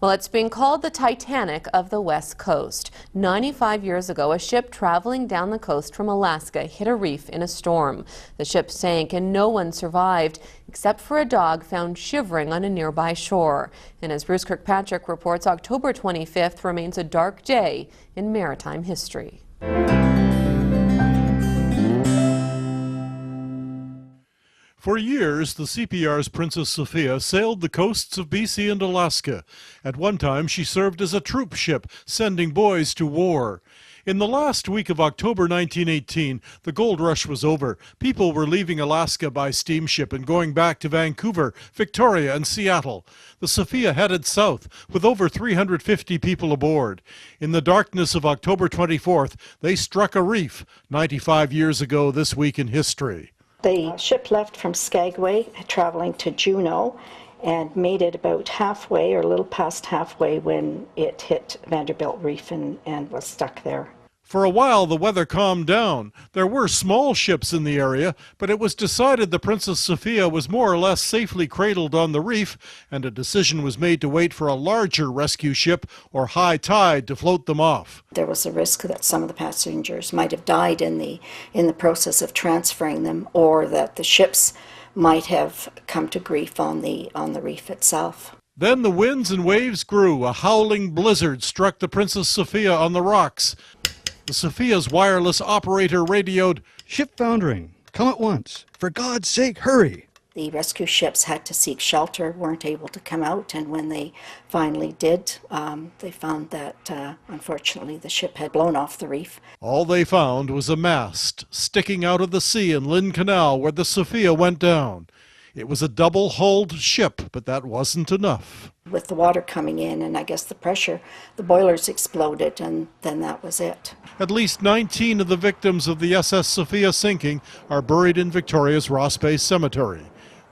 Well, it's being called the Titanic of the West Coast. 95 years ago, a ship traveling down the coast from Alaska hit a reef in a storm. The ship sank and no one survived, except for a dog found shivering on a nearby shore. And as Bruce Kirkpatrick reports, October 25th remains a dark day in maritime history. For years, the CPR's Princess Sophia sailed the coasts of BC and Alaska. At one time, she served as a troop ship, sending boys to war. In the last week of October 1918, the gold rush was over. People were leaving Alaska by steamship and going back to Vancouver, Victoria, and Seattle. The Sophia headed south with over 350 people aboard. In the darkness of October 24th, they struck a reef 95 years ago this week in history. The ship left from Skagway, traveling to Juneau, and made it about halfway, or a little past halfway, when it hit Vanderbilt Reef and was stuck there. For a while, the weather calmed down. There were small ships in the area, but it was decided the Princess Sophia was more or less safely cradled on the reef, and a decision was made to wait for a larger rescue ship or high tide to float them off. There was a risk that some of the passengers might have died in the process of transferring them, or that the ships might have come to grief on the reef itself. Then the winds and waves grew. A howling blizzard struck the Princess Sophia on the rocks. The Sophia's wireless operator radioed, "Ship foundering. Come at once. For God's sake, hurry." The rescue ships had to seek shelter, weren't able to come out, and when they finally did, they found that, unfortunately, the ship had blown off the reef. All they found was a mast sticking out of the sea in Lynn Canal where the Sophia went down. It was a double-hulled ship, but that wasn't enough. With the water coming in and I guess the pressure, the boilers exploded, and then that was it. At least 19 of the victims of the SS Sophia sinking are buried in Victoria's Ross Bay Cemetery.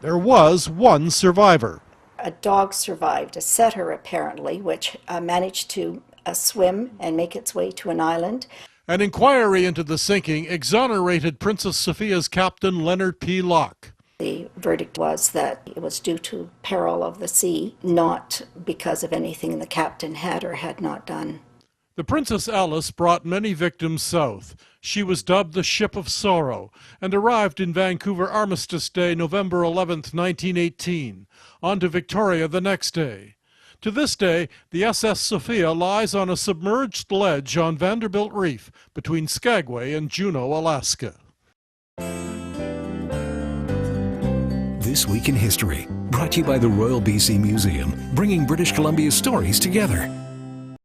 There was one survivor. A dog survived, a setter apparently, which managed to swim and make its way to an island. An inquiry into the sinking exonerated Princess Sophia's captain Leonard P. Locke. The verdict was that it was due to peril of the sea, not because of anything the captain had or had not done. The Princess Alice brought many victims south. She was dubbed the Ship of Sorrow and arrived in Vancouver Armistice Day, November 11, 1918, on to Victoria the next day. To this day, the SS Sophia lies on a submerged ledge on Vanderbilt Reef between Skagway and Juneau, Alaska. This Week in History, brought to you by the Royal BC Museum, bringing British Columbia's stories together.